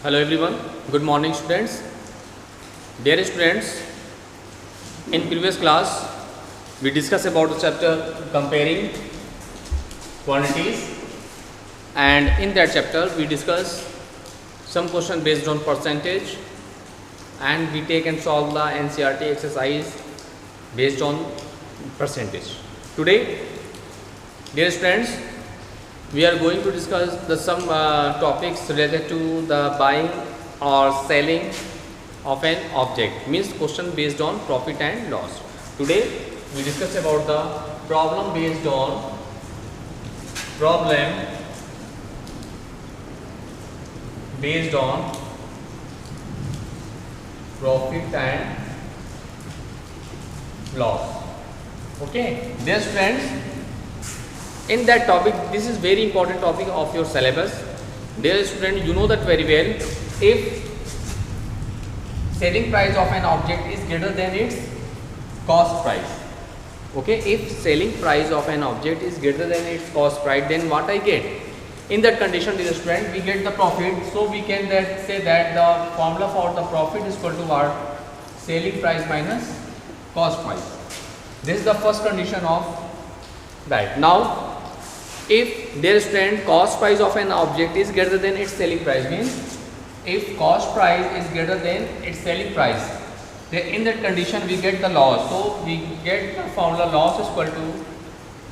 Hello everyone, good morning students. Dear students, in previous class we discussed about the chapter comparing quantities, and in that chapter we discussed some question based on percentage, and we take and solve the NCERT exercise based on percentage. Today, dear students, we are going to discuss some topics related to the buying or selling of an object, means question based on profit and loss. Today we discuss about the problem based on profit and loss. Okay, dear friends, in that topic, this is very important topic of your syllabus. Dear student, you know that very well. If selling price of an object is greater than its cost price, okay, if selling price of an object is greater than its cost price, then what I get? In that condition, dear student, we get the profit. So we can say that the formula for the profit is equal to our selling price minus cost price. This is the first condition of that. Now, if their student cost price of an object is greater than its selling price, means if cost price is greater than its selling price, then in that condition we get the loss. So we get the formula loss is equal to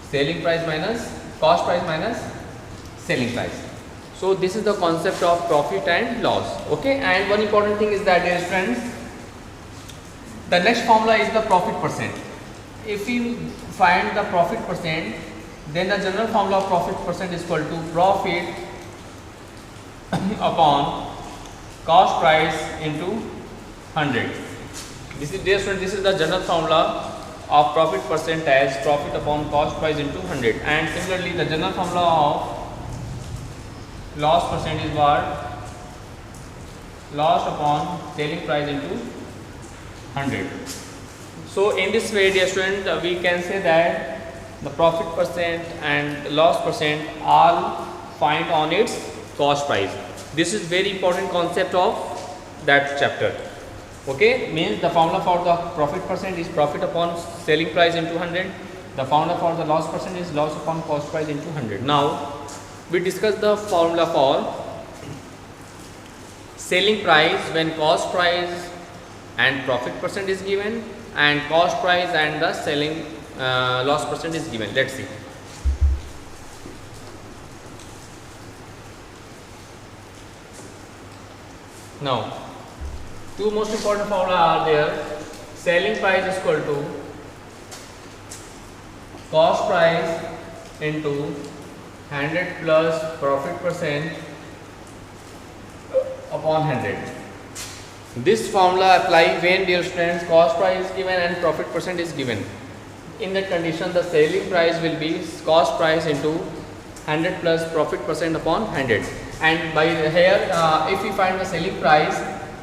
selling price minus cost price minus selling price. So this is the concept of profit and loss. Okay, and one important thing is that, dear friends, the next formula is the profit percent. If we find the profit percent, then the general formula of profit percent is equal to profit upon cost price into 100. This is, dear friend, this is the general formula of profit percent as profit upon cost price into 100. And similarly, the general formula of loss percent is what? Loss upon selling price into 100. So in this way, dear student, we can say that the profit percent and loss percent all find on its cost price. This is very important concept of that chapter. Okay, means the formula for the profit percent is profit upon selling price into 100. The formula for the loss percent is loss upon cost price into 100. Now we discuss the formula for selling price when cost price and profit percent is given, and cost price and the selling loss percent is given. Let's see. Now, two most important formula are there. Selling price is equal to cost price into 100 plus profit percent upon 100. This formula apply when, dear students, cost price is given and profit percent is given. In that condition, the selling price will be cost price into 100 plus profit percent upon 100. And by here, if we find the selling price,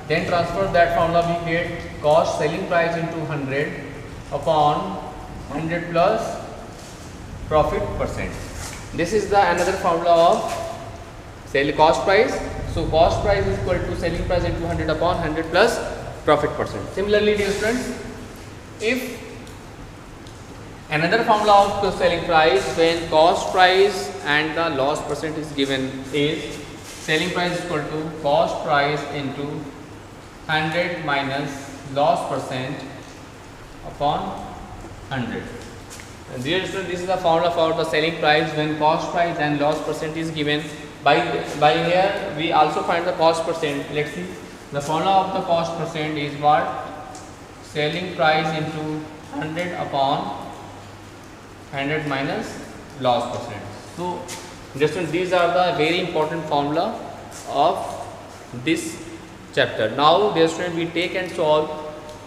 then transfer that formula, we get cost selling price into 100 upon 100 plus profit percent. This is the another formula of sell cost price. So cost price is equal to selling price into 100 upon 100 plus profit percent. Similarly, dear friends, if another formula of selling price when cost price and the loss percent is given is selling price is equal to cost price into 100 minus loss percent upon 100. And dear student, this is the formula for the selling price when cost price and loss percent is given. By here we also find the cost percent. Let's see. The formula of the cost percent is what? Selling price into 100 upon 100 minus loss percent. So just these are the very important formula of this chapter. Now, dear student, we take and solve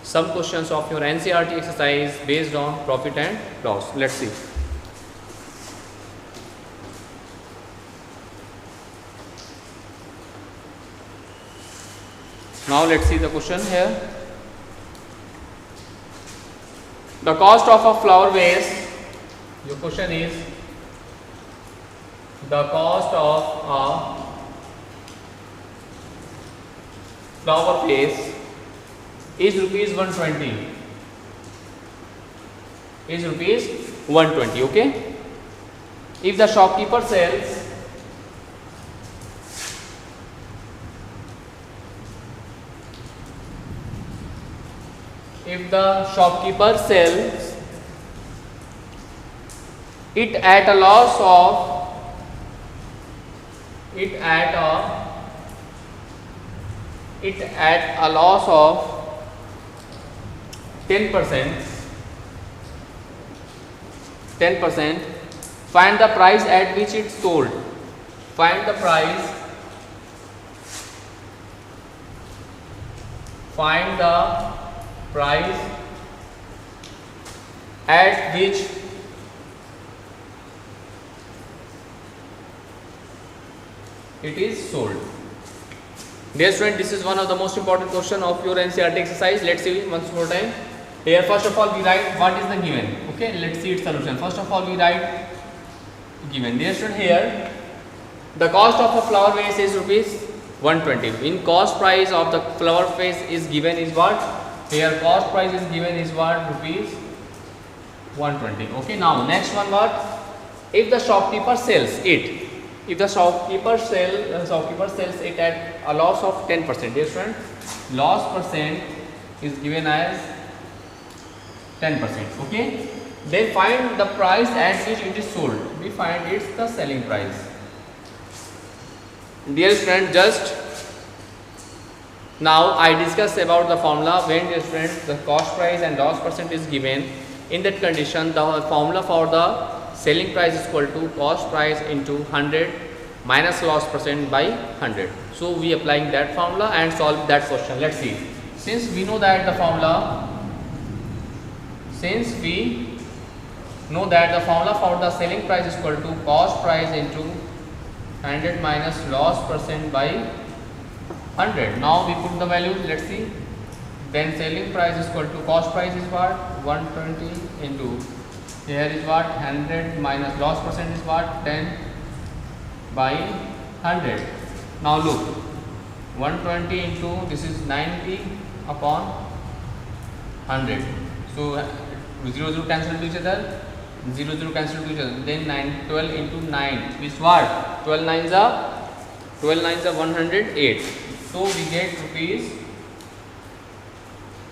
some questions of your NCERT exercise based on profit and loss. Let's see. Now let's see the question here. The cost of a flower vase. Your question is the cost of a flower vase is rupees 120. Is rupees 120. Okay. If the shopkeeper sells it at a loss of 10%, find the price at which it sold. Find the price at which it is sold. Dear student, this is one of the most important question of your NCERT exercise. Let's see once more time. Here first of all we write what is the given. Okay, let's see its solution. First of all we write given. Dear student, here the cost of a flower vase is rupees 120. In cost price of the flower vase is given is what? Here cost price is given is what? Rupees 120. Okay, now next one what? If the shopkeeper sells it. If the shopkeeper sells it at a loss of 10%, dear student, loss percent is given as 10%. Okay, then find the price at which it is sold. We find it's the selling price. Dear student, just now I discussed about the formula when, dear student, the cost price and loss percent is given. In that condition, the formula for the selling price is equal to cost price into 100 minus loss percent by 100. So we applying that formula and solve that question. Let's see. Since we know that the formula for the selling price is equal to cost price into 100 minus loss percent by 100. Now we put the values. Let's see. Then selling price is equal to cost price is what? 120 into here is what? 100 minus loss percent is what? 10 by 100. Now look, 120 into this is 90 upon 100. So 0 cancel to each other, 0 cancel to each other. Then 12 into 9 is what? 12 nines are 108. So we get rupees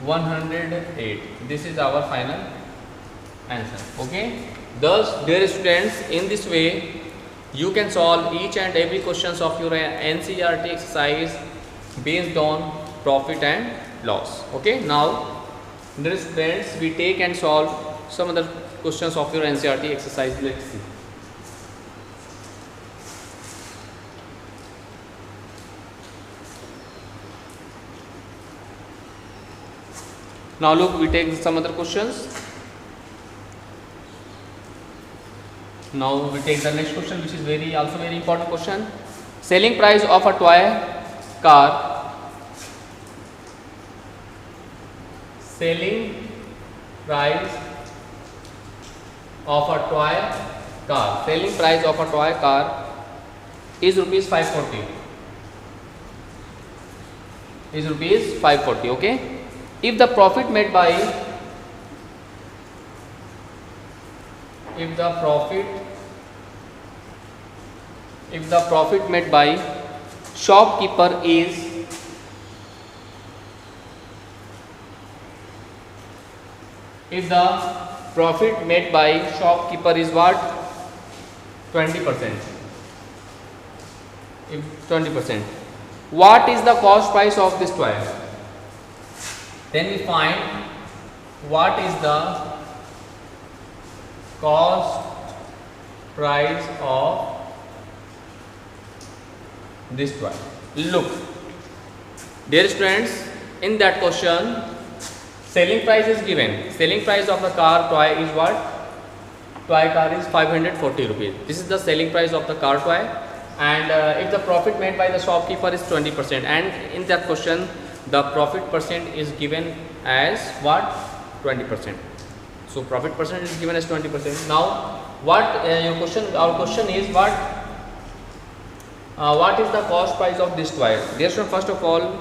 108. This is our final answer. Okay. Thus, dear students, in this way you can solve each and every questions of your NCERT exercise based on profit and loss. Okay. Now, dear students, we take and solve some other questions of your NCERT exercise. Let's see. Now look, we take some other questions. Now we take the next question, which is also very important question. Selling price of a toy car. Selling price of a toy car. Selling price of a toy car is rupees 540. Is rupees 540. Okay. If the profit made by shopkeeper is what? 20%. If 20%. What is the cost price of this toy? Then we find what is the cost price of this toy. Look, dear students, in that question selling price is given. Selling price of the car toy is what? Toy car is 540 rupees. This is the selling price of the car toy, and if the profit made by the shopkeeper is 20%, and in that question the profit percent is given as what? 20%. So profit percent is given as 20%. Now what our question is what is the cost price of this toy? First of all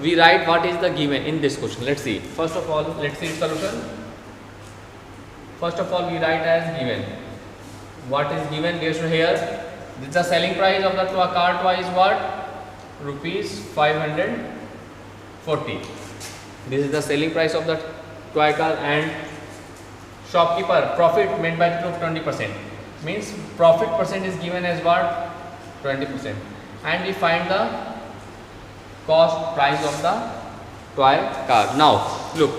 we write what is the given in this question. Let's see. First of all, let's see solution. First of all, we write as given. What is given based on here? This is the selling price of the car toy is what? Rupees 540. This is the selling price of the toy car, and shopkeeper profit made by the group 20%. Means profit percent is given as what? 20%. And we find the cost price of the toy car. Now look,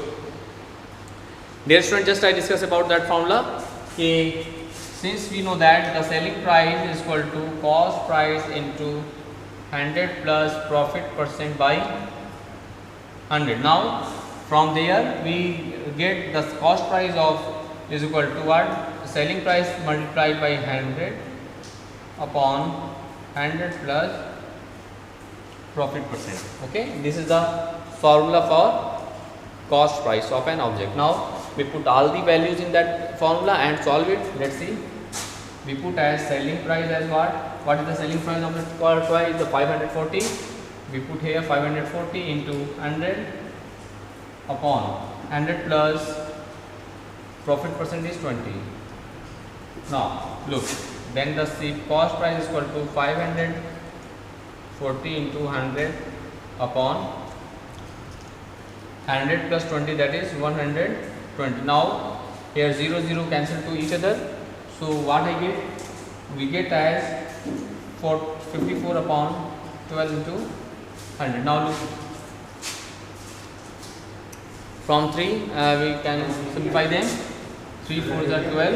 dear student, just I discuss about that formula. Since we know that the selling price is equal to cost price into 100 plus profit percent by 100. Now from there we get the cost price of is equal to what? Selling price multiplied by 100 upon 100 plus profit percent. Okay, this is the formula for cost price of an object. Now we put all the values in that formula and solve it. Let's see. We put as selling price as what? What is the selling price of the car toy? Is the 540. We put here 540 into 100 upon 100 plus profit percent is 20. Now look, then the cost price is equal to 540 into 100 upon 100 plus 20, that is 120. Now here 0 0 cancel to each other. So what I get? We get as 54 upon 12 into 100. Now look, from 3 we can simplify them. 3 4s are 12,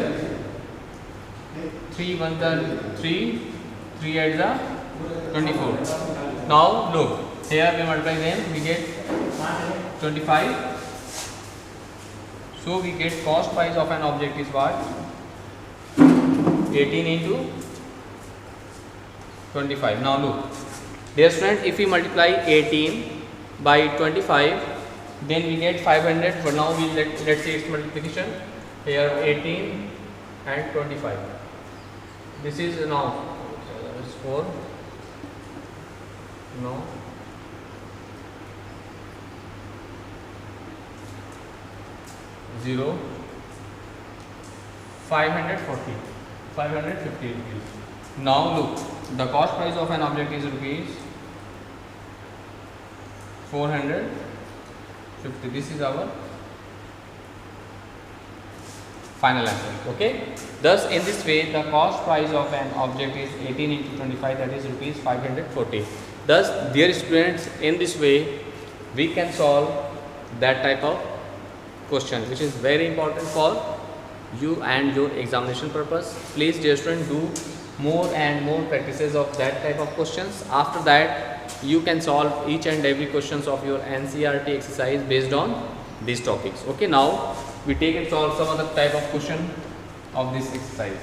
3 1s are 3, 3 8s are 24. Now look, here we multiply them, we get 25. So we get cost price of an object is what? 18 into 25. Now look, dear student, if we multiply 18 by 25, then we get 500. For now we let's see its multiplication. Here 18 and 25. This is now 4. No. 0. 540. 550 rupees. Now look, the cost price of an object is rupees 450. This is our final answer. Okay. Thus, in this way, the cost price of an object is 18 into 25, that is rupees 540. Thus, dear students, in this way, we can solve that type of question, which is very important for you and your examination purpose. Please, dear student, do more and more practices of that type of questions. After that, you can solve each and every questions of your NCERT exercise based on these topics. Okay, now we take and solve some other type of question of this exercise.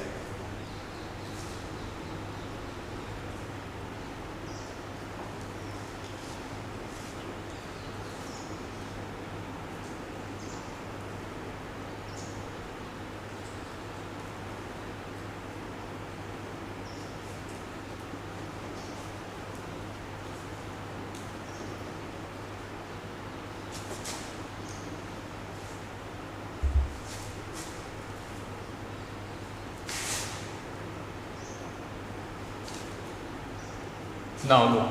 Now look,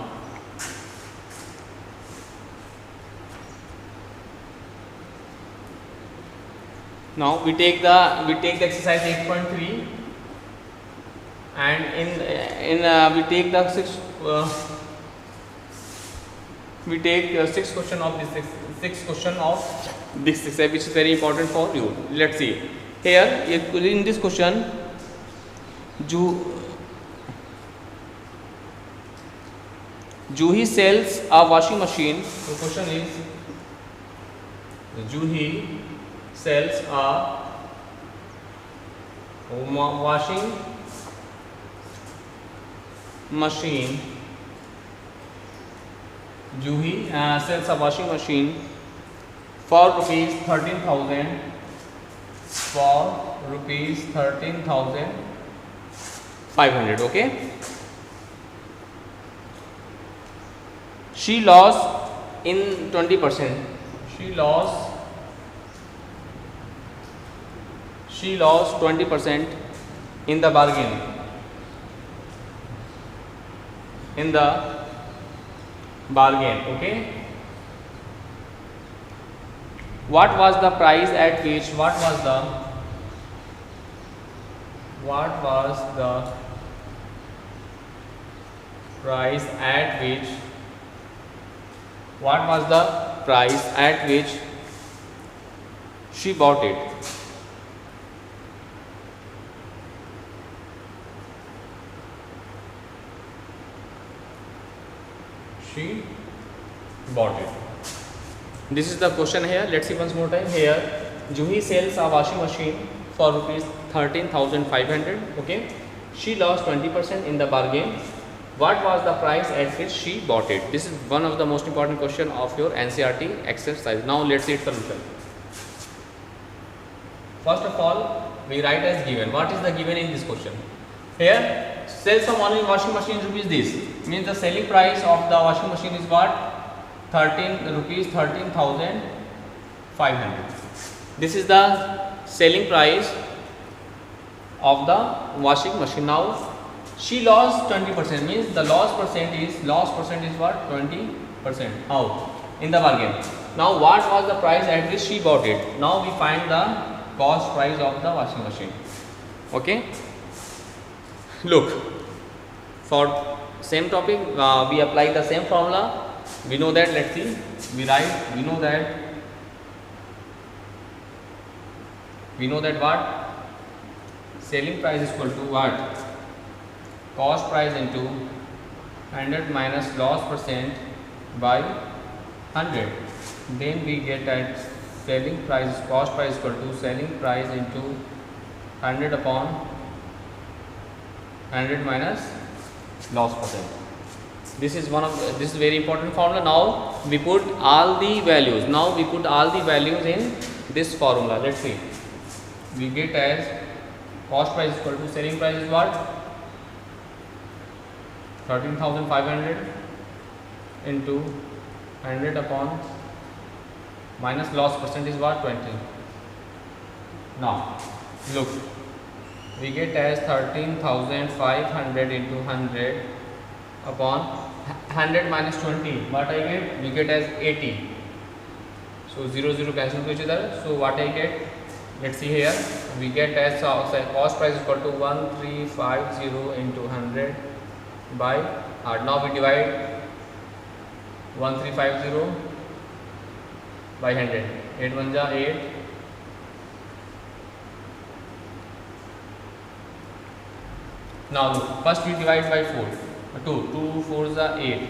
now we take the exercise 8.3 and we take the sixth question of this exercise, which is very important for you. Let's see here in this question, Juhi sells a washing machine. The question is, Juhi sells a washing machine. Juhi sells a washing machine for rupees 13,000. For rupees 13,500. Okay. She lost in 20%. She lost 20% in the bargain. Okay. What was the price at which? What was the price at which? What was the price at which she bought it? She bought it. This is the question here. Let's see once more time. Here, Juhi sells a washing machine for rupees 13,500. Okay, she lost 20% in the bargain. What was the price at which she bought it? This is one of the most important question of your NCERT exercise. Now let's see its solution. First of all, we write as given. What is the given in this question? Here, sell some washing machine rupees this. Means the selling price of the washing machine is what? 13,500. This is the selling price of the washing machine. Now she lost 20%, means the loss percent is what? 20%. How? In the bargain. Now what was the price at which she bought it? Now we find the cost price of the washing machine. Okay. Look, for same topic we apply the same formula. We know that. Let's see. We know that what? Selling price is equal to what? Cost price into 100 minus loss percent by 100. Then we get that selling price, cost price equal to selling price into 100 upon 100 minus loss percent. This is very important formula. Now we put all the values. In this formula. Let's see. We get as cost price is equal to selling price is what? 13,500 into 100 upon minus loss percent is what? 20. Now look, we get as 13,500 into 100 upon 100 minus 20. What I get? We get as 80. So 0 0 cancel to each other. So what I get? Let's see here. We get as cost price is equal to 1350 into 100 by now we divide 1350 by 100. 8 1 ja 8. Now look, first we divide by 4. 2 4 is 8.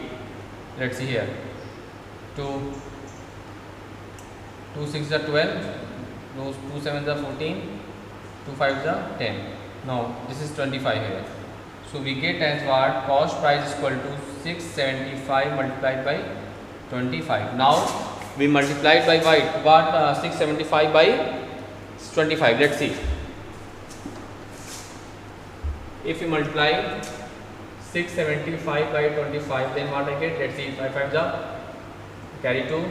Let's see here. 2 6 is 12. No, 2 7 is 14. 2 5 is 10. Now this is 25 here. So we get as what? Cost price is equal to 675 multiplied by 25. Now we multiplied by what? 675 by 25. Let's see. If we multiply 675 by 25, then what I get? Let's see. 5 5 is carry 2.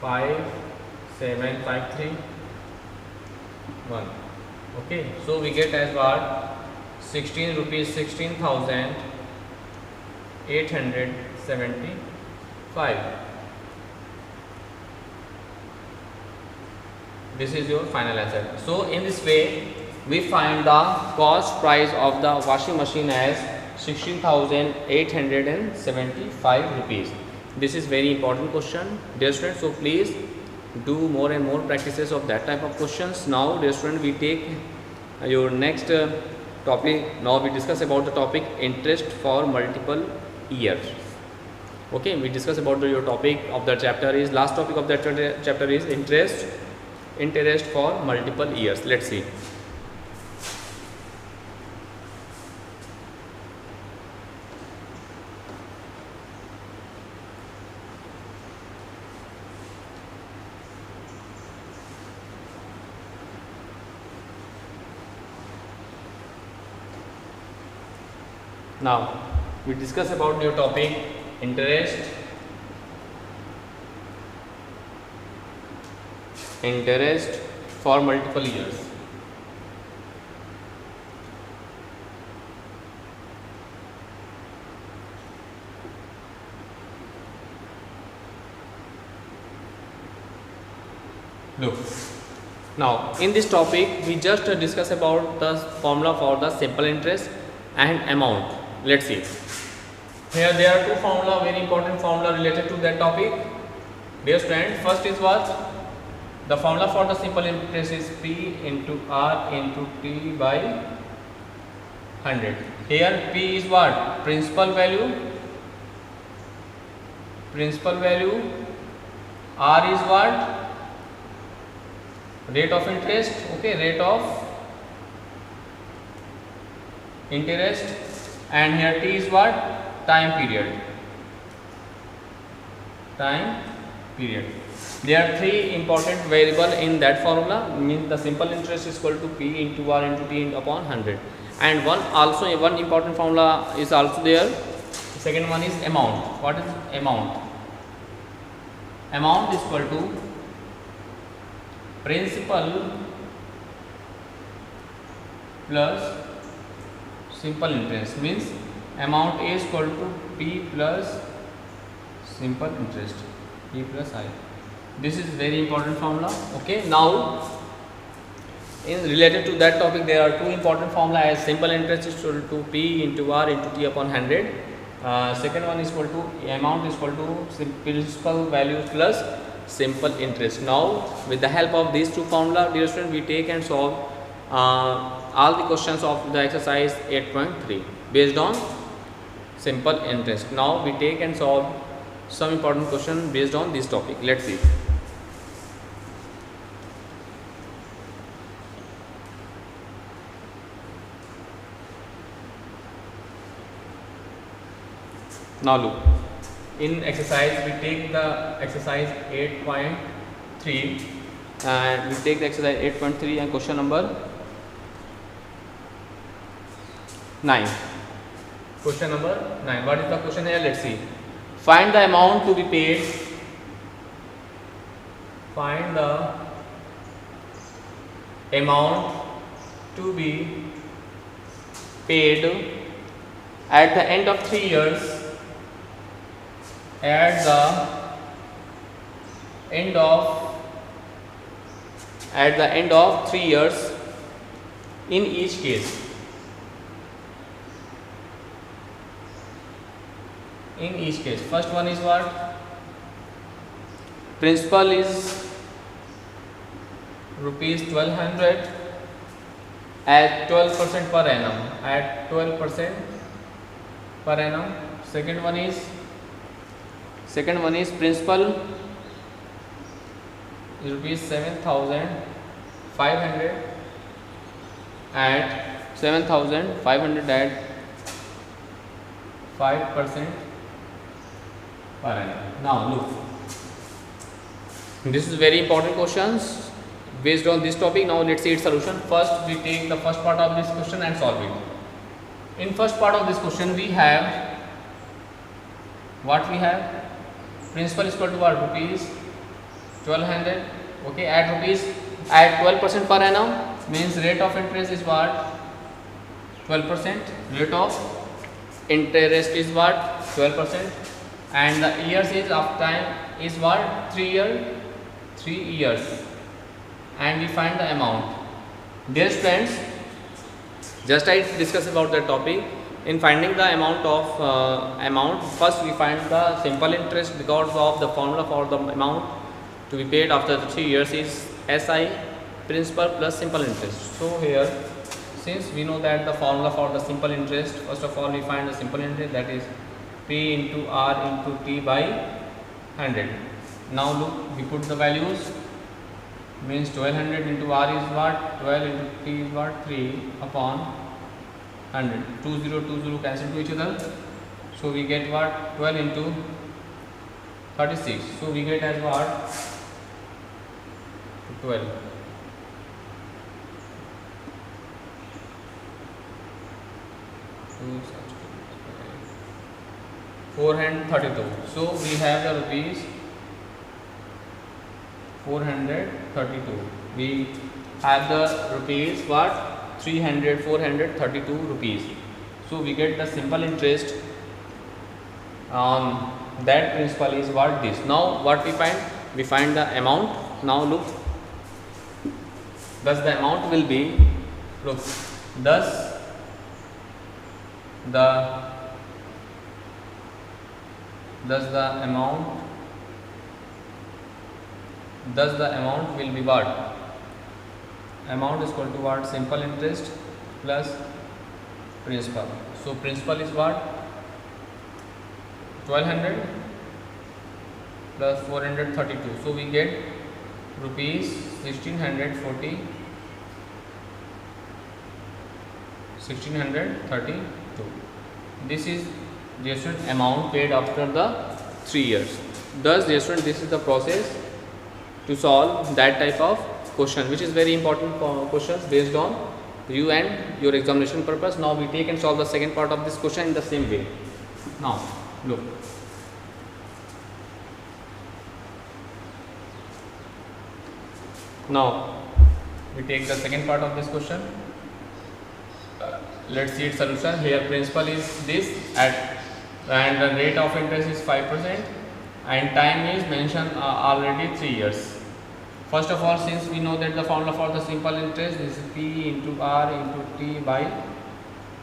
5 7 5 3 1. Okay, so we get as what? 16 rupees 16,875. This is your final answer. So in this way we find the cost price of the washing machine as 16,875 rupees. This is very important question, dear students. So please do more and more practices of that type of questions. Now dear student, we take your next topic. Now we discuss about the topic interest for multiple years. Okay, we discuss about your topic of the chapter is, last topic of that chapter is interest for multiple years. Let's see. Now we discuss about new topic, interest for multiple years. Look, now in this topic we just discuss about the formula for the simple interest and amount. Let's see. Here there are two formula, very important formula related to that topic. Dear student, first is what? The formula for the simple interest is P into R into T by 100. Here P is what? Principal value. R is what? Rate of interest. Okay, rate of interest. And here T is what? Time period. There are three important variable in that formula. Means the simple interest is equal to P into R into T upon 100. And one important formula is also there. The second one is amount. What is amount? Amount is equal to principal plus simple interest. Means amount is equal to P plus simple interest, P plus I. This is very important formula. Okay, now in related to that topic there are two important formula, as simple interest is equal to P into R into T upon 100. Second one is equal to amount is equal to principal value plus simple interest. Now with the help of these two formula, dear student, we take and solve all the questions of the exercise 8.3 based on simple interest. Now we take and solve some important question based on this topic. Let's see. Now look, in exercise we take the exercise 8.3 and we take the exercise 8.3 and question number 9. Question number 9. What is the question here? Let's see. Find the amount to be paid. Find the amount to be paid at the end of 3 years. At the end of 3 years in each case. First one is what? Principal is rupees 1200 at 12% per annum. Second one is principal is rupees 7500 at 7500 at 5% per annum. Now look, this is very important questions based on this topic. Now let's see its solution. First we take the first part of this question and solve it. In first part of this question we have what we have? Principal is equal to what? Rupees 1200. Okay, at 12% per annum means rate of interest is what? 12%. Rate of interest is what? 12%. And the years is of time is what? 3 years. And we find the amount. Dear friends, just I discuss about that topic. In finding the amount, first we find the simple interest because of the formula for the amount to be paid after the 3 years is SI, principal plus simple interest. So here, since we know that the formula for the simple interest, first of all we find the simple interest, that is P into R into T by 100. Now look, we put the values, means 1200 into R is what? 12 into T is what? 3 upon 100. 20 cancel to each other, so we get what? 12 into 36, so we get as what? 12. 432. So we have the rupees 432. We have the rupees what? 432 rupees. So we get the simple interest on that principal is what this. Now what we find? We find the amount. Now look, thus the amount will be, look, thus the amount will be what? Amount is equal to what? Simple interest plus principal. So principal is what? 1200 plus 432. So we get rupees 1632. This is the student amount paid after the 3 years. Thus, dear student, this is the process to solve that type of question, which is very important for questions based on you and your examination purpose. Now we take and solve the second part of this question in the same way. Now look, now we take the second part of this question. Let's see its solution. Here principal is this and the rate of interest is 5% and time is mentioned already 3 years. First of all, since we know that the formula for the simple interest is P into R into T by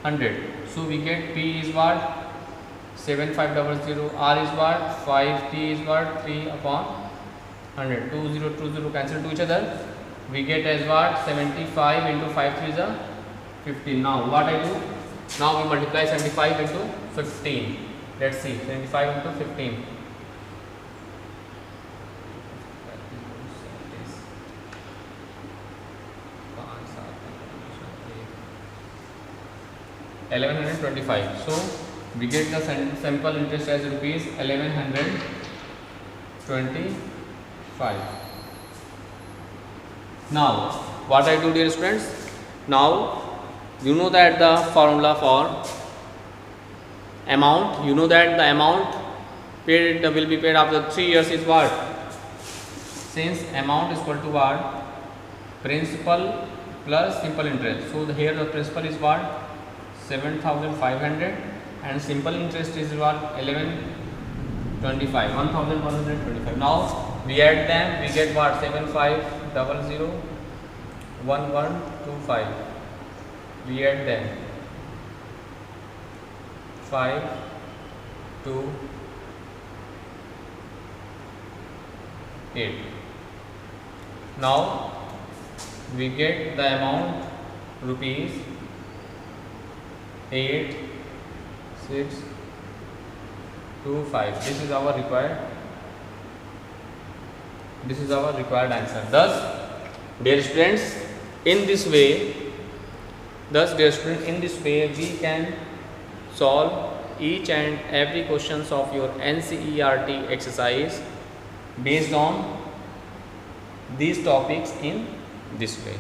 100. So we get P is what? 7500, R is what? 5, T is what? 3 upon 100. 2020 cancel to each other. We get as what? 75 into 5 3 is a 15. Now what I do? Now we multiply 75 into 15. Let's see, 75 into 15. 1125. So we get the simple interest as rupees 1125. Now what I do, dear students? Now you know that the formula for amount, you know that the amount paid will be paid after 3 years is what? Since amount is equal to what? Principal plus simple interest. So here the principal is what? 7500 and simple interest is what? 1125, 1125. Now we add them, we get what? 7500 1125. We add them 5 2 8. Now we get the amount rupees 8625. This is our required answer. Thus, dear students, in this way, we can solve each and every questions of your NCERT exercise based on these topics in this way.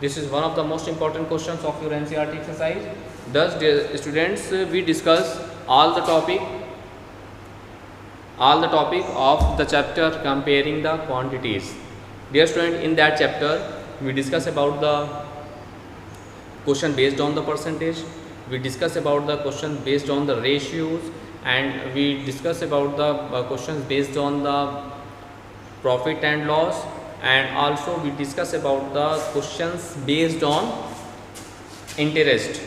This is one of the most important questions of your NCERT exercise. Thus, dear students, we discuss all the topic of the chapter comparing the quantities. Dear student, in that chapter we discuss about the question based on the percentage, we discuss about the question based on the ratios, and we discuss about the questions based on the profit and loss, and also we discuss about the questions based on interest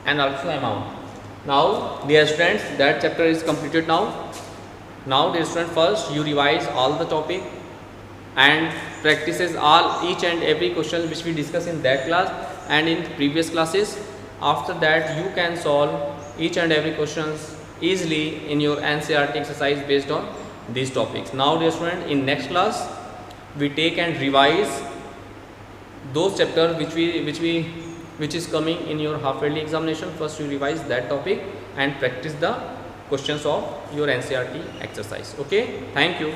and also amount. Now dear students, that chapter is completed now. Now dear students, first you revise all the topic and practices each and every question which we discuss in that class and in previous classes. After that you can solve each and every questions easily in your NCERT exercise based on these topics. Now dear student, in next class we take and revise those chapters which is coming in your half yearly examination. First you revise that topic and practice the questions of your NCERT exercise. Okay, thank you.